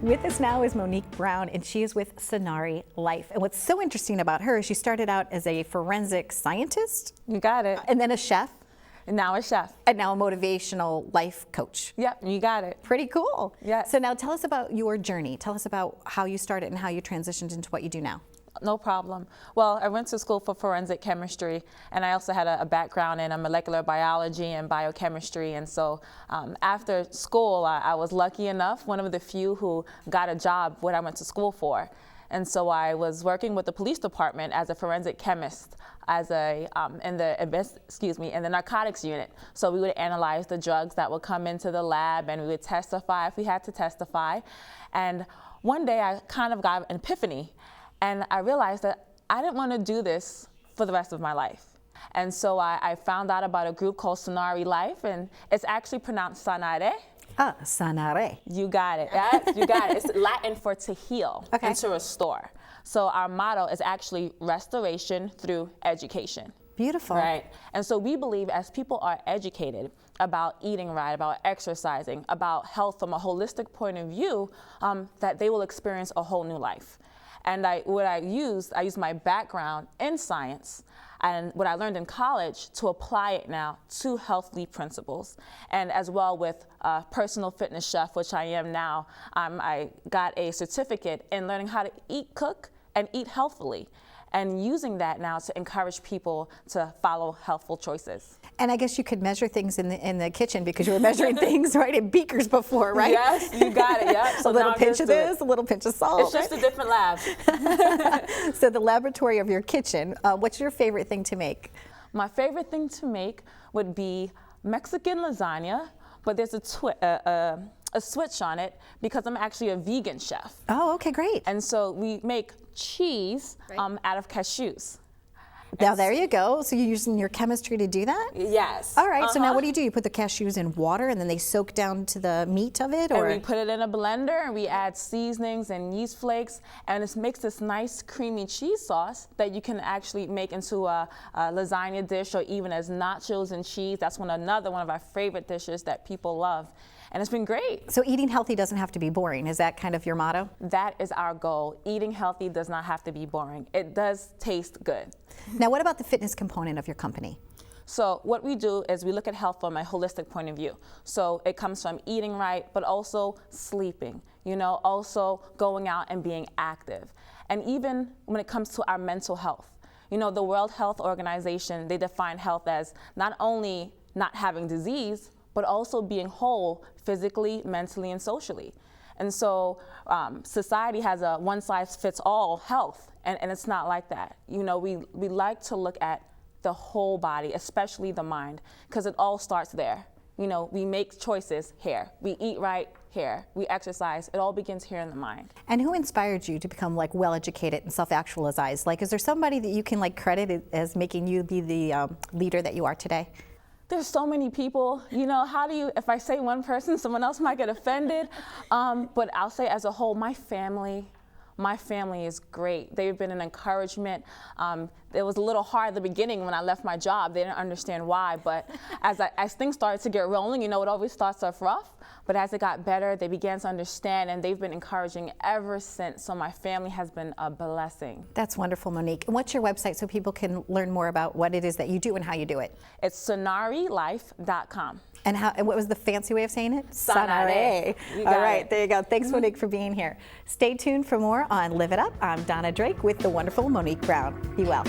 With us now is Monique Brown, and she is with Sonari Life. And what's so interesting about her is she started out as a forensic scientist. You got it. And then a chef. And now a chef. And now a motivational life coach. Yep, you got it. Pretty cool. Yeah. So now tell us about your journey. Tell us about how you started and how you transitioned into what you do now. No problem. Well, I went to school for forensic chemistry, and I also had a background in molecular biology and biochemistry. And so after school, I was lucky enough, one of the few who got a job what I went to school for. And so I was working with the police department as a forensic chemist, as in the narcotics unit. So we would analyze the drugs that would come into the lab, and we would testify if we had to testify. And one day I kind of got an epiphany. And I realized that I didn't want to do this for the rest of my life. And so I found out about a group called Sonari Life, and it's actually pronounced Sanare. Ah, Sanare. You got it. Yes, you got it. It's Latin for to heal and to restore. So our motto is actually restoration through education. Beautiful. Right. And so we believe as people are educated about eating right, about exercising, about health from a holistic point of view, that they will experience a whole new life. And I used my background in science and what I learned in college to apply it now to healthy principles. And as well with personal fitness chef, which I am now, I got a certificate in learning how to cook, and eat healthily, and using that now to encourage people to follow healthful choices. And I guess you could measure things in the kitchen because you were measuring things right in beakers before, right? Yes, you got it. Yep. So a little pinch of this, a little pinch of salt. It's just a different lab. So the laboratory of your kitchen. What's your favorite thing to make? My favorite thing to make would be Mexican lasagna, but there's a switch on it because I'm actually a vegan chef. Oh, okay, great. And so we make cheese out of cashews. Now there you go. So you're using your chemistry to do that? Yes. All right. So now what do? You put the cashews in water and then they soak down to the meat of it, or? And we put it in a blender and we add seasonings and yeast flakes, and it makes this nice creamy cheese sauce that you can actually make into a lasagna dish, or even as nachos and cheese. That's another one of our favorite dishes that people love. And it's been great. So eating healthy doesn't have to be boring. Is that kind of your motto? That is our goal. Eating healthy does not have to be boring. It does taste good. Now, what about the fitness component of your company? So what we do is we look at health from a holistic point of view. So it comes from eating right, but also sleeping, also going out and being active. And even when it comes to our mental health, the World Health Organization, they define health as not only not having disease, but also being whole physically, mentally, and socially. And so society has a one-size-fits-all health, and it's not like that. We like to look at the whole body, especially the mind, because it all starts there. We make choices here. We eat right here. We exercise. It all begins here in the mind. And who inspired you to become well-educated and self-actualized? Is there somebody that you can credit as making you be the leader that you are today? There's so many people, if I say one person, someone else might get offended. But I'll say as a whole, my family is great. They've been an encouragement. It was a little hard at the beginning when I left my job. They didn't understand why, but as things started to get rolling, it always starts off rough. But as it got better, they began to understand, and they've been encouraging ever since. So my family has been a blessing. That's wonderful, Monique. And what's your website so people can learn more about what it is that you do and how you do it? It's sonarilife.com. And what was the fancy way of saying it? Sanare. All right, there you go. Thanks, Monique, for being here. Stay tuned for more on Live It Up. I'm Donna Drake with the wonderful Monique Brown. Be well.